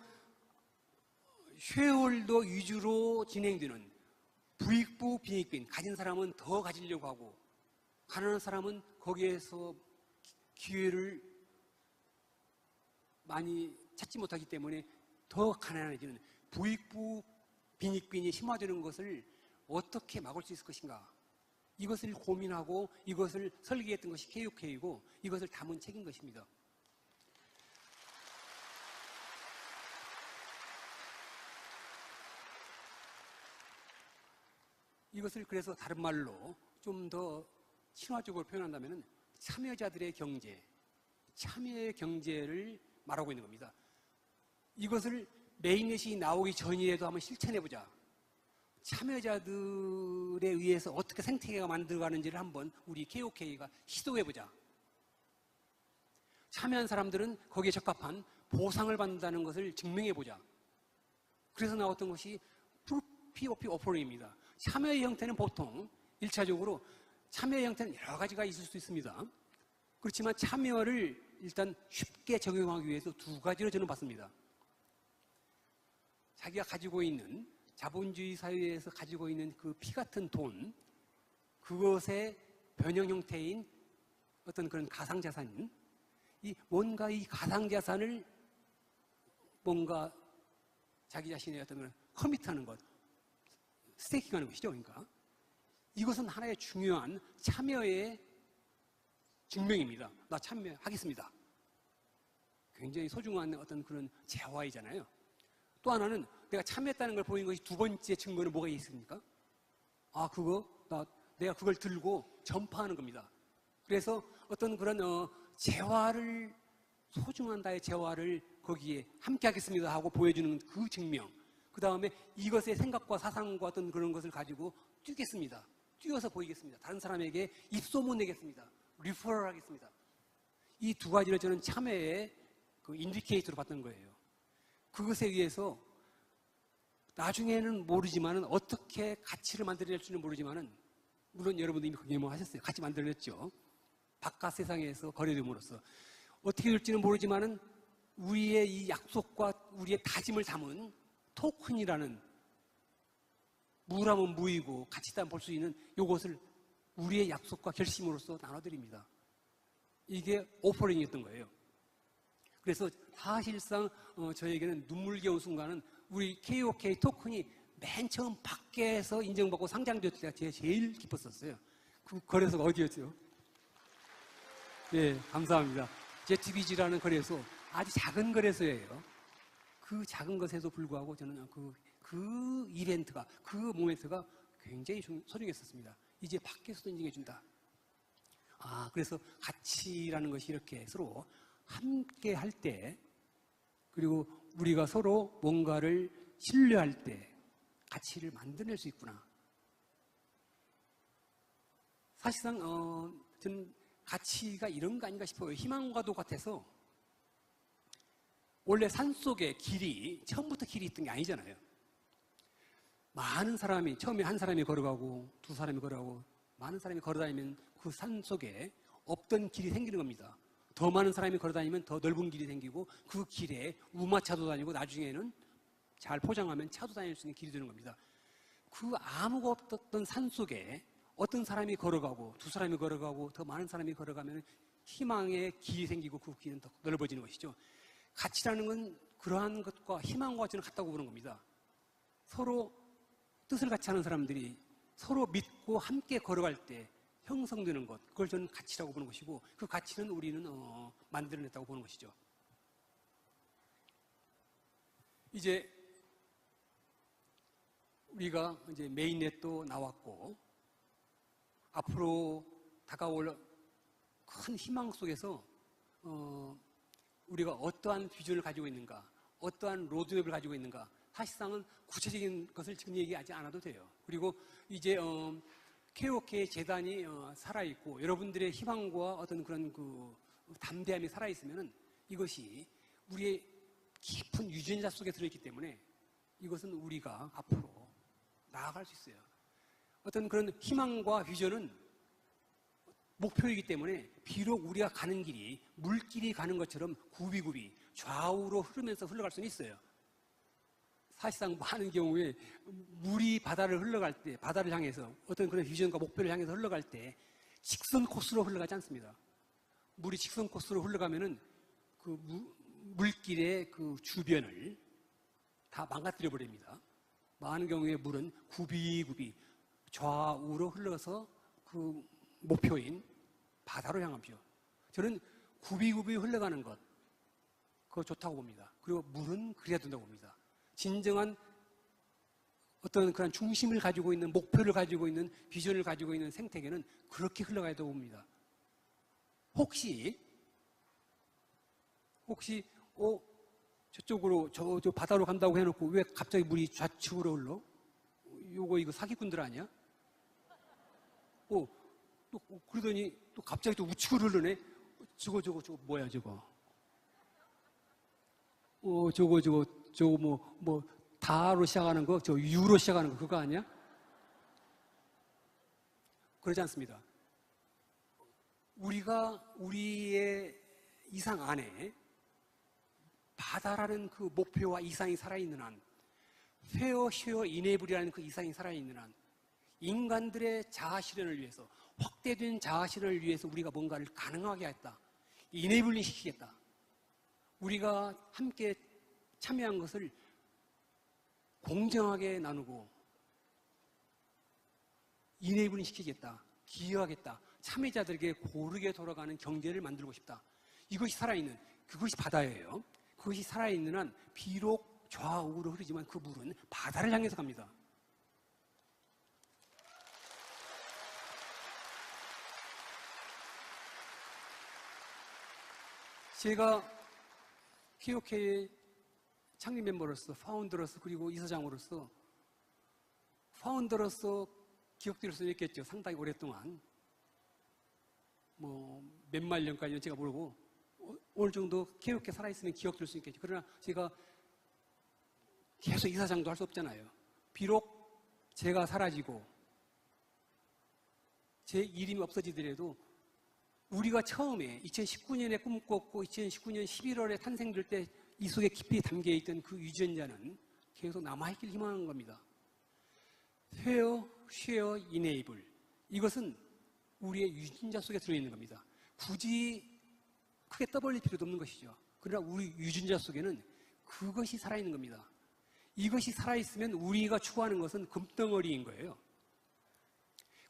쉐어홀더 위주로 진행되는 부익부 빈익빈, 가진 사람은 더 가지려고 하고 가난한 사람은 거기에서 기회를 많이 찾지 못하기 때문에 더 가난해지는 부익부 빈익빈이 심화되는 것을 어떻게 막을 수 있을 것인가, 이것을 고민하고 이것을 설계했던 것이 KOK이고 이것을 담은 책인 것입니다. 이것을 그래서 다른 말로 좀 더 친화적으로 표현한다면 참여자들의 경제, 참여의 경제를 말하고 있는 겁니다. 이것을 메인넷이 나오기 전이라도 한번 실천해보자. 참여자들에 의해서 어떻게 생태계가 만들어가는지를 한번 우리 KOK가 시도해보자. 참여한 사람들은 거기에 적합한 보상을 받는다는 것을 증명해보자. 그래서 나왔던 것이 POP 오퍼링입니다. 참여의 형태는 보통 1차적으로 참여의 형태는 여러 가지가 있을 수 있습니다. 그렇지만 참여를 일단 쉽게 적용하기 위해서 두 가지로 저는 봤습니다. 자기가 가지고 있는, 자본주의 사회에서 가지고 있는 그 피 같은 돈, 그것의 변형 형태인 어떤 그런 가상자산, 뭔가 이 가상자산을 뭔가 자기 자신의 어떤 그런 커밋하는 것, 스테이킹하는 것이죠. 그러니까 이것은 하나의 중요한 참여의 증명입니다. 나 참여하겠습니다. 굉장히 소중한 어떤 그런 재화이잖아요. 또 하나는 내가 참여했다는 걸 보이는 것이 두 번째 증거는 뭐가 있습니까? 내가 그걸 들고 전파하는 겁니다. 그래서 어떤 그런 재화를, 소중한 나의 재화를 거기에 함께 하겠습니다 하고 보여주는 그 증명, 그 다음에 이것의 생각과 사상과 어떤 그런 것을 가지고 뛰겠습니다. 뛰어서 보이겠습니다. 다른 사람에게 입소문 내겠습니다. 리퍼럴 하겠습니다. 이 두 가지를 저는 참여의 그 인디케이터로 봤던 거예요. 그것에 의해서 나중에는 모르지만은 어떻게 가치를 만들어낼지는 모르지만은 물론 여러분도 이미 그게 뭐 하셨어요. 같이 만들어냈죠. 바깥 세상에서 거래됨으로써 어떻게 될지는 모르지만은 우리의 이 약속과 우리의 다짐을 담은 토큰이라는 무라면 무이고 가치다 볼 수 있는 이것을 우리의 약속과 결심으로써 나눠드립니다. 이게 오퍼링이었던 거예요. 그래서 사실상 저에게는 눈물겨운 순간은 우리 KOK 토큰이 맨 처음 밖에서 인정받고 상장되었을 때가 제일 기뻤었어요. 그 거래소가 어디였죠? 네, 감사합니다. ZBG라는 거래소, 아주 작은 거래소예요. 그 작은 것에도 불구하고 저는 그 이벤트가, 그 모멘트가 굉장히 소중했었습니다. 이제 밖에서도 인정해준다. 그래서 가치라는 것이 이렇게 서로 함께 할 때, 그리고 우리가 서로 뭔가를 신뢰할 때 가치를 만들어낼 수 있구나. 사실상 저는 가치가 이런 거 아닌가 싶어요. 희망과도 같아서 원래 산속에 길이 처음부터 길이 있던 게 아니잖아요. 많은 사람이 처음에 한 사람이 걸어가고 두 사람이 걸어가고 많은 사람이 걸어다니면 그 산속에 없던 길이 생기는 겁니다. 더 많은 사람이 걸어다니면 더 넓은 길이 생기고 그 길에 우마차도 다니고 나중에는 잘 포장하면 차도 다닐 수 있는 길이 되는 겁니다. 그 아무것도 없던 산속에 어떤 사람이 걸어가고 두 사람이 걸어가고 더 많은 사람이 걸어가면 희망의 길이 생기고 그 길은 더 넓어지는 것이죠. 가치라는 건 그러한 것과 희망과 저는 같다고 보는 겁니다. 서로 뜻을 같이 하는 사람들이 서로 믿고 함께 걸어갈 때 형성되는 것, 그걸 저는 가치라고 보는 것이고 그 가치는 우리는 만들어냈다고 보는 것이죠. 이제 우리가 이제 메인넷도 나왔고 앞으로 다가올 큰 희망 속에서 우리가 어떠한 비전을 가지고 있는가, 어떠한 로드맵을 가지고 있는가, 사실상은 구체적인 것을 지금 얘기하지 않아도 돼요. 그리고 이제 KOK 재단이 살아있고 여러분들의 희망과 어떤 그런 그 담대함이 살아있으면은 이것이 우리의 깊은 유전자 속에 들어있기 때문에 이것은 우리가 앞으로 나아갈 수 있어요. 어떤 그런 희망과 비전은 목표이기 때문에 비록 우리가 가는 길이 물길이 가는 것처럼 굽이굽이 좌우로 흐르면서 흘러갈 수는 있어요. 사실상 많은 경우에 물이 바다를 흘러갈 때, 바다를 향해서 어떤 그런 비전과 목표를 향해서 흘러갈 때 직선 코스로 흘러가지 않습니다. 물이 직선 코스로 흘러가면은 그 물길의 그 주변을 다 망가뜨려 버립니다. 많은 경우에 물은 굽이굽이 좌우로 흘러서 그 목표인 바다로 향하죠. 저는 굽이굽이 흘러가는 것, 그거 좋다고 봅니다. 그리고 물은 그래야 된다고 봅니다. 진정한 어떤 그런 중심을 가지고 있는, 목표를 가지고 있는, 비전을 가지고 있는 생태계는 그렇게 흘러가야 된다고 봅니다. 혹시 저쪽으로 저 바다로 간다고 해놓고 왜 갑자기 물이 좌측으로 흘러? 이거 사기꾼들 아니야? 또 그러더니 또 갑자기 또 우측으로 흐르네? 저거 뭐야 저거? 저거 다로 시작하는 거, 저 유로 시작하는 거 그거 아니야? 그러지 않습니다. 우리가 우리의 이상 안에 바다라는 그 목표와 이상이 살아있는 한, 페어, 쉐어, 이네블이라는 그 이상이 살아있는 한, 인간들의 자아실현을 위해서, 확대된 자아실현을 위해서 우리가 뭔가를 가능하게 했다. 이네블링 시키겠다. 우리가 함께 참여한 것을 공정하게 나누고 이네블링 시키겠다. 기여하겠다. 참여자들에게 고르게 돌아가는 경제를 만들고 싶다. 이것이 살아있는, 그것이 바다예요. 그것이 살아있는 한 비록 좌우로 흐르지만 그 물은 바다를 향해서 갑니다. 제가 KOK의 창립 멤버로서, 파운더로서, 그리고 이사장으로서, 파운더로서 기억될 수 있겠죠. 상당히 오랫동안. 몇만 년까지는 제가 모르고, 어느 정도 KOK 살아있으면 기억될 수 있겠죠. 그러나 제가 계속 이사장도 할 수 없잖아요. 비록 제가 사라지고 제 이름이 없어지더라도 우리가 처음에 2019년에 꿈꿨고 2019년 11월에 탄생될 때 이 속에 깊이 담겨있던 그 유전자는 계속 남아있길 희망하는 겁니다. Where, share, enable. 이것은 우리의 유전자 속에 들어있는 겁니다. 굳이 크게 떠벌릴 필요도 없는 것이죠. 그러나 우리 유전자 속에는 그것이 살아있는 겁니다. 이것이 살아있으면 우리가 추구하는 것은 금덩어리인 거예요.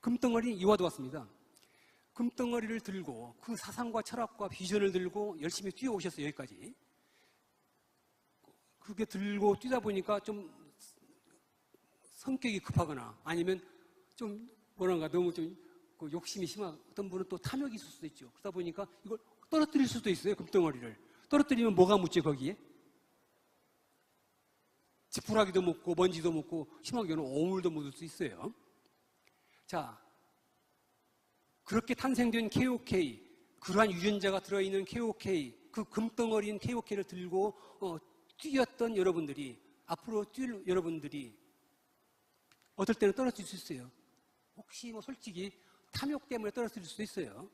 금덩어리는 이와 같습니다. 금덩어리를 들고 그 사상과 철학과 비전을 들고 열심히 뛰어오셨어요. 여기까지. 그렇게 들고 뛰다 보니까 좀 성격이 급하거나 아니면 좀 뭐랄까 너무 좀 욕심이 심한 어떤 분은 또 탐욕이 있을 수도 있죠. 그러다 보니까 이걸 떨어뜨릴 수도 있어요. 금덩어리를. 떨어뜨리면 뭐가 묻죠 거기에? 지푸라기도 묻고 먼지도 묻고 심하게는 오물도 묻을 수 있어요. 자, 그렇게 탄생된 KOK, 그러한 유전자가 들어있는 KOK, 그 금덩어리인 KOK를 들고 뛰었던 여러분들이, 앞으로 뛸 여러분들이 어떨 때는 떨어질 수 있어요. 혹시 솔직히 탐욕 때문에 떨어질 수도 있어요.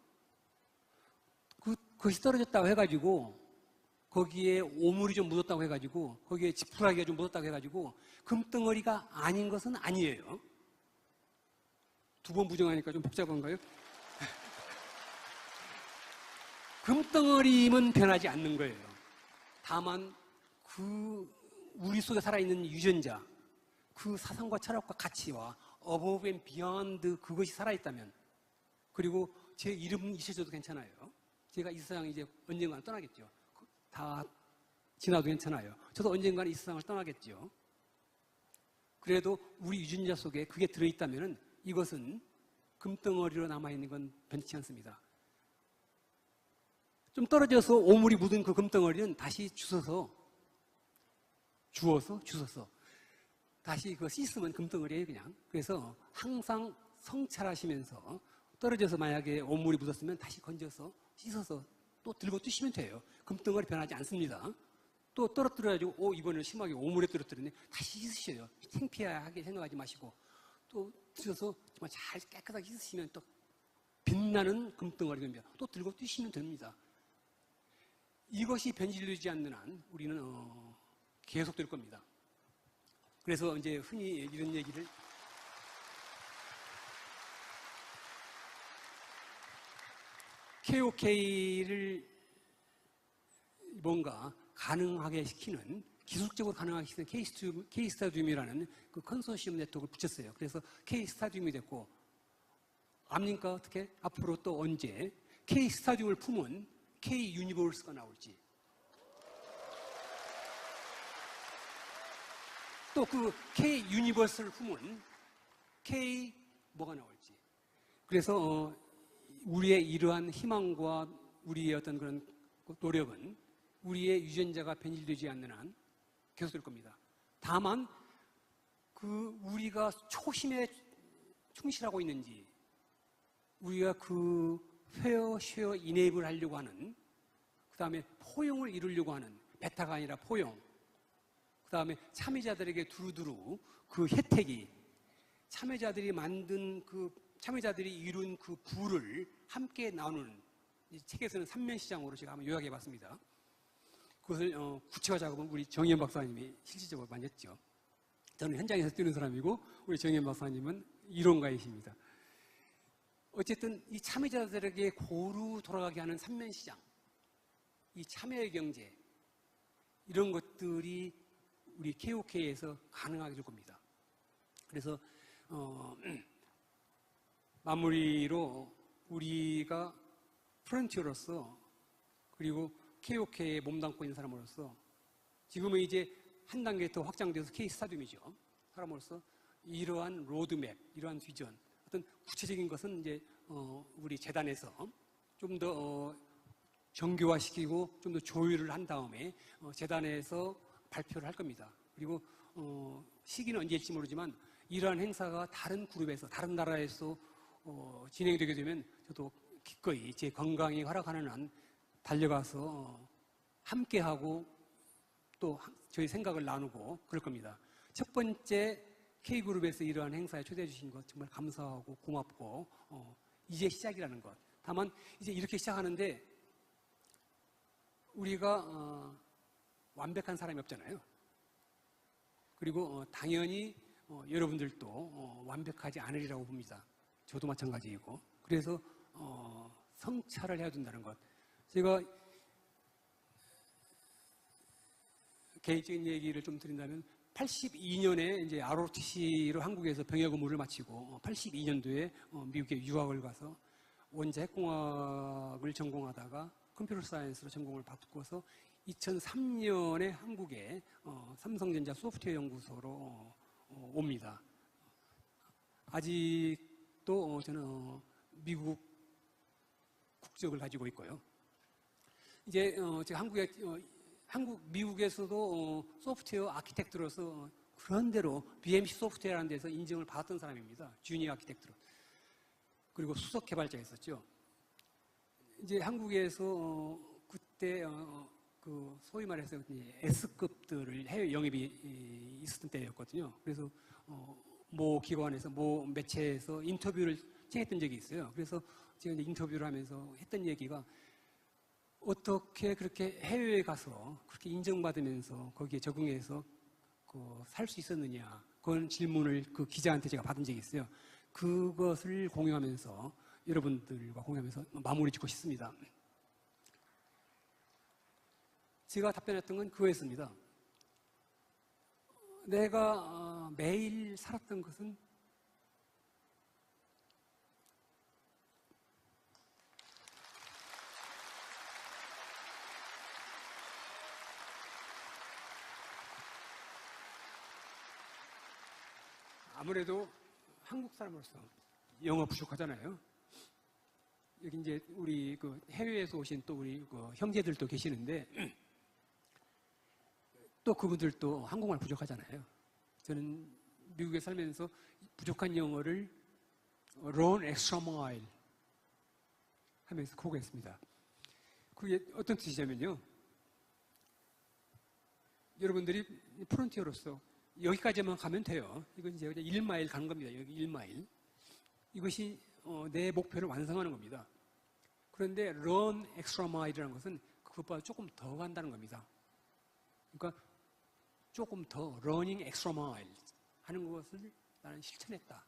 그것이 떨어졌다고 해가지고 거기에 오물이 좀 묻었다고 해가지고 거기에 지푸라기가 좀 묻었다고 해가지고 금덩어리가 아닌 것은 아니에요. 두 번 부정하니까 좀 복잡한가요? 금덩어리임은 변하지 않는 거예요. 다만 우리 속에 살아있는 유전자, 그 사상과 철학과 가치와 above and beyond 그것이 살아있다면, 그리고 제 이름 잊으셔도 괜찮아요. 제가 이 세상 이제 언젠가는 떠나겠죠. 다 지나도 괜찮아요. 저도 언젠가는 이 세상을 떠나겠죠. 그래도 우리 유전자 속에 그게 들어있다면 이것은 금덩어리로 남아있는 건 변치 않습니다. 좀 떨어져서 오물이 묻은 그 금덩어리는 다시 주워서 다시 그거 씻으면 금덩어리예요 그냥. 그래서 항상 성찰하시면서 떨어져서 만약에 오물이 묻었으면 다시 건져서 씻어서 또 들고 뛰시면 돼요. 금덩어리 변하지 않습니다. 또 떨어뜨려가지고 이번에는 심하게 오물에 떨어뜨렸네. 다시 씻으셔요. 창피하게 생각하지 마시고 또 드셔서 정말 잘 깨끗하게 씻으시면 또 빛나는 금덩어리가 됩니다. 또 들고 뛰시면 됩니다. 이것이 변질되지 않는 한 우리는 계속될 겁니다. 그래서 이제 흔히 이런 얘기를 KOK를 뭔가 가능하게 시키는, 기술적으로 가능하게 시키는 K스타듐이라는 그 컨소시엄 네트워크를 붙였어요. 그래서 K스타듐이 됐고, 압니까? 어떻게? 앞으로 또 언제 K스타듐을 품은 K유니버스가 나올지, 또 그 K유니버스를 품은 K 뭐가 나올지. 그래서 우리의 이러한 희망과 우리의 어떤 그런 노력은 우리의 유전자가 변질되지 않는 한 계속될 겁니다. 다만 우리가 초심에 충실하고 있는지, 우리가 페어, 쉐어, 이네이블 하려고 하는, 그 다음에 포용을 이루려고 하는, 베타가 아니라 포용, 그 다음에 참여자들에게 두루두루 그 혜택이, 참여자들이 이룬 그 부를 함께 나누는, 이 책에서는 삼면시장으로 제가 한번 요약해 봤습니다. 그것을 구체화 작업은 우리 정의연 박사님이 실질적으로 많이 했죠. 저는 현장에서 뛰는 사람이고 우리 정의연 박사님은 이론가이십니다. 어쨌든 이 참여자들에게 고루 돌아가게 하는 삼면시장, 이 참여의 경제, 이런 것들이 우리 KOK에서 가능하게 될 겁니다. 그래서 마무리로 우리가 프론티어로서, 그리고 KOK에 몸담고 있는 사람으로서, 지금은 이제 한 단계 더 확장돼서 K스타듐이죠. 사람으로서 이러한 로드맵, 이러한 비전, 어떤 구체적인 것은 이제 우리 재단에서 좀 더 정교화시키고 좀 더 조율을 한 다음에 재단에서 발표를 할 겁니다. 그리고 시기는 언제일지 모르지만 이러한 행사가 다른 그룹에서, 다른 나라에서 진행되게 되면 저도 기꺼이 제 건강이 허락하는 한 달려가서 함께하고 또 저희 생각을 나누고 그럴 겁니다. 첫 번째 K그룹에서 이러한 행사에 초대해 주신 것 정말 감사하고 고맙고 이제 시작이라는 것. 다만 이제 이렇게 시작하는데 우리가 완벽한 사람이 없잖아요. 그리고 당연히 여러분들도 완벽하지 않으리라고 봅니다. 저도 마찬가지이고. 그래서 성찰을 해야 된다는 것. 제가 개인적인 얘기를 좀 드린다면 82년에 이제 ROTC로 한국에서 병역 의무를 마치고 82년도에 미국에 유학을 가서 원자 핵공학을 전공하다가 컴퓨터 사이언스로 전공을 바꾸어서 2003년에 한국에 삼성전자 소프트웨어 연구소로 옵니다. 아직도 저는 미국 국적을 가지고 있고요. 이제 제가 미국에서도 소프트웨어 아키텍트로서 그런 대로 BMC 소프트웨어라는 데서 인정을 받았던 사람입니다. 주니어 아키텍트로. 그리고 수석 개발자였었죠. 이제 한국에서 그때 그 소위 말해서 S급들을 해외 영입이 있었던 때였거든요. 그래서 모 기관에서 모 매체에서 인터뷰를 청했던 적이 있어요. 그래서 제가 이제 인터뷰를 하면서 했던 얘기가 어떻게 그렇게 해외에 가서 그렇게 인정받으면서 거기에 적응해서 살 수 있었느냐 그런 질문을 그 기자한테 제가 받은 적이 있어요. 그것을 공유하면서 여러분들과 공유하면서 마무리 짓고 싶습니다. 제가 답변했던 건 그거였습니다. 내가 매일 살았던 것은 아무래도 한국 사람으로서 영어 부족하잖아요. 여기 이제 우리 그 해외에서 오신 또 우리 그 형제들도 계시는데 또 그분들도 한국말 부족하잖아요. 저는 미국에 살면서 부족한 영어를 run extra mile 하면서 고백했습니다. 그게 어떤 뜻이냐면요. 여러분들이 프론티어로서 여기까지만 가면 돼요. 이건 이제 1마일 가는 겁니다. 여기 1마일. 이것이 내 목표를 완성하는 겁니다. 그런데 run extra mile이라는 것은 그것보다 조금 더 간다는 겁니다. 그러니까 조금 더 running extra mile 하는 것을 나는 실천했다.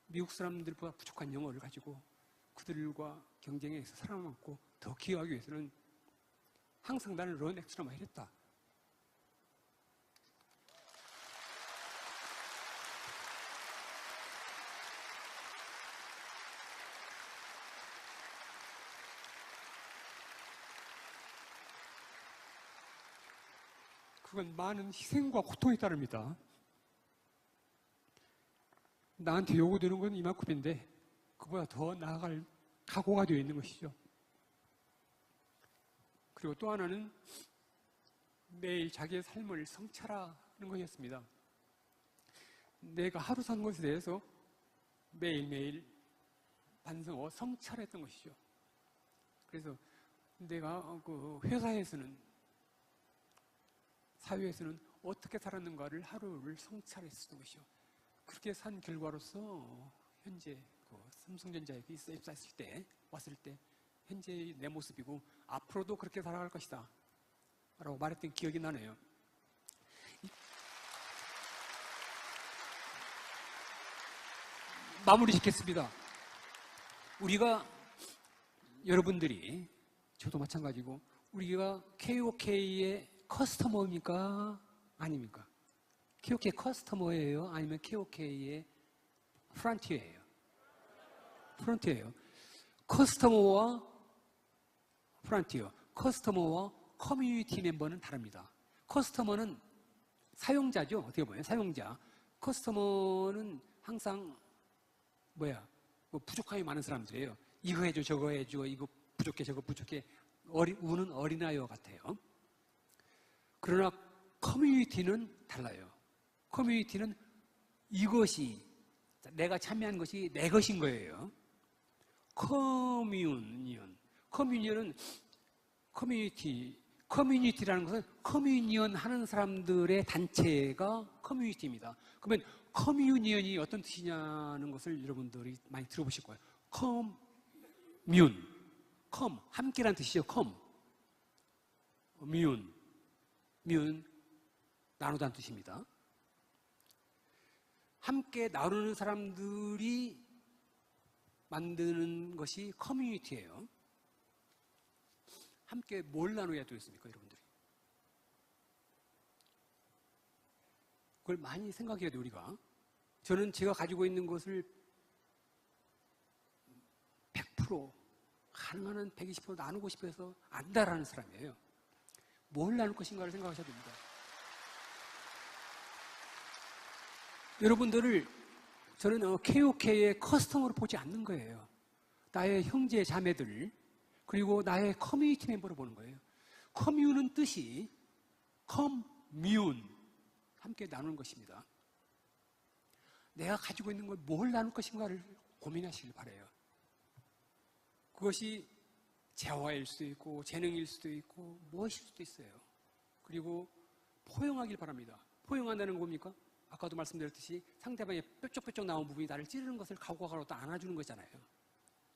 미국 사람들보다 부족한 영어를 가지고 그들과 경쟁에서 살아남고 더 기여하기 위해서는 항상 나는 run extra mile 했다. 그건 많은 희생과 고통에 따릅니다. 나한테 요구되는 건 이만큼인데 그보다 더 나아갈 각오가 되어 있는 것이죠. 그리고 또 하나는 매일 자기의 삶을 성찰하는 것이었습니다. 내가 하루 산 것에 대해서 매일매일 반성하고 성찰했던 것이죠. 그래서 내가 그 회사에서는 사회에서는 어떻게 살았는가를 하루를 성찰했었던 것이요. 그렇게 산 결과로서 현재 삼성전자에 입사했을 때 왔을 때 현재의 내 모습이고 앞으로도 그렇게 살아갈 것이다 라고 말했던 기억이 나네요. 마무리 짓겠습니다. 우리가 여러분들이 저도 마찬가지고 우리가 KOK의 커스터머입니까? 아닙니까? KOK 커스터머예요? 아니면 KOK의 프론티어예요? 프론티어예요. 커스터머와 프론티어, 커스터머와 커뮤니티 멤버는 다릅니다. 커스터머는 사용자죠. 어떻게 보면 사용자. 커스터머는 항상 뭐 부족함이 많은 사람들이에요. 이거 해줘, 저거 해줘, 이거 부족해, 저거 부족해. 우는 어린아이와 같아요. 그러나 커뮤니티는 달라요. 커뮤니티는 이것이 내가 참여한 것이 내 것인 거예요. 커뮤니언은 커뮤니티, 커뮤니티라는 것은 커뮤니언 하는 사람들의 단체가 커뮤니티입니다. 그러면 커뮤니언이 어떤 뜻이냐는 것을 여러분들이 많이 들어보실 거예요. 함께라는 뜻이죠. 뮨, 나누다는 뜻입니다. 함께 나누는 사람들이 만드는 것이 커뮤니티예요. 함께 뭘 나눠야 되겠습니까, 여러분들이? 그걸 많이 생각해야 돼요, 우리가. 저는 제가 가지고 있는 것을 100% 가능한 한 120% 나누고 싶어서 안다라는 사람이에요. 뭘 나눌 것인가를 생각하셔야 됩니다. 여러분들을 저는 KOK의 커스텀으로 보지 않는 거예요. 나의 형제 자매들 그리고 나의 커뮤니티 멤버로 보는 거예요. 커뮤는 뜻이 함께 나누는 것입니다. 내가 가지고 있는 걸 뭘 나눌 것인가를 고민하시길 바라요. 그것이 재화일 수도 있고 재능일 수도 있고 무엇일 수도 있어요. 그리고 포용하길 바랍니다. 포용한다는 건 뭡니까? 아까도 말씀드렸듯이 상대방의 뾰족뾰족 나온 부분이 나를 찌르는 것을 각오하고 또 안아주는 거잖아요.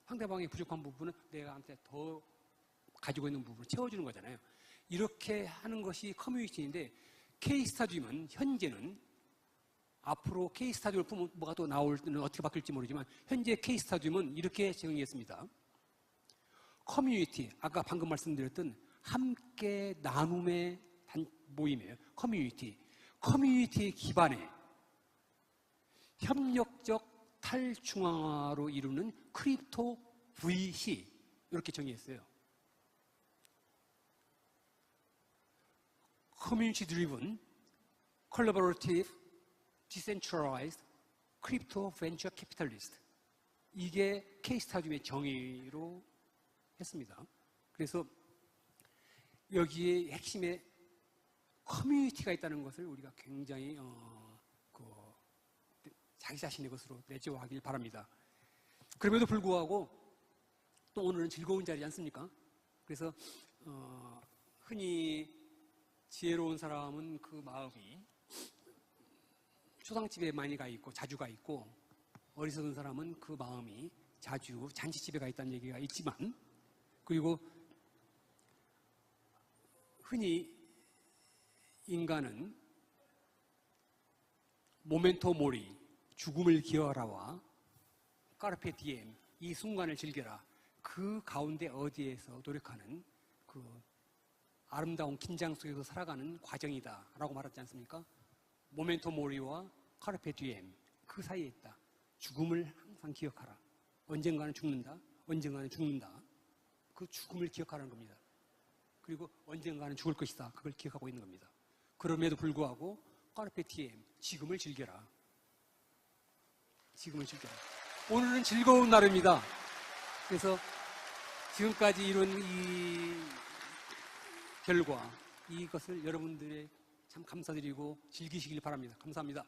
상대방의 부족한 부분은 내가 한테 더 가지고 있는 부분을 채워주는 거잖아요. 이렇게 하는 것이 커뮤니티인데 K스타디움은 현재는 앞으로 K스타디움을 보면 뭐가 또 나올 때는 어떻게 바뀔지 모르지만 현재 K스타디움은 이렇게 정의했습니다. 커뮤니티, 아까 방금 말씀드렸던 함께 나눔의 모임이에요. 커뮤니티의 기반에 협력적 탈중앙화로 이루는 크립토 VC 이렇게 정의했어요. Community Driven, Collaborative, Decentralized, Crypto Venture Capitalist 이게 K스타디움의 정의로 했습니다. 그래서 여기에 핵심에 커뮤니티가 있다는 것을 우리가 굉장히 자기 자신의 것으로 내재화하길 바랍니다. 그럼에도 불구하고 또 오늘은 즐거운 자리지 않습니까? 그래서 흔히 지혜로운 사람은 그 마음이 초상집에 많이 가 있고 자주 가 있고 어리석은 사람은 그 마음이 자주 잔치집에 가 있다는 얘기가 있지만 그리고 흔히 인간은 모멘토 모리, 죽음을 기어라와 까르페 디엠, 이 순간을 즐겨라. 그 가운데 어디에서 노력하는 그 아름다운 긴장 속에서 살아가는 과정이다라고 말하지 않습니까? 모멘토 모리와 까르페 디엠, 그 사이에 있다. 죽음을 항상 기억하라. 언젠가는 죽는다. 그 죽음을 기억하라는 겁니다. 그리고 언젠가는 죽을 것이다. 그걸 기억하고 있는 겁니다. 그럼에도 불구하고 까르페 디엠, 지금을 즐겨라. 오늘은 즐거운 날입니다. 그래서 지금까지 이룬 이 결과, 이것을 여러분들의 참 감사드리고 즐기시길 바랍니다. 감사합니다.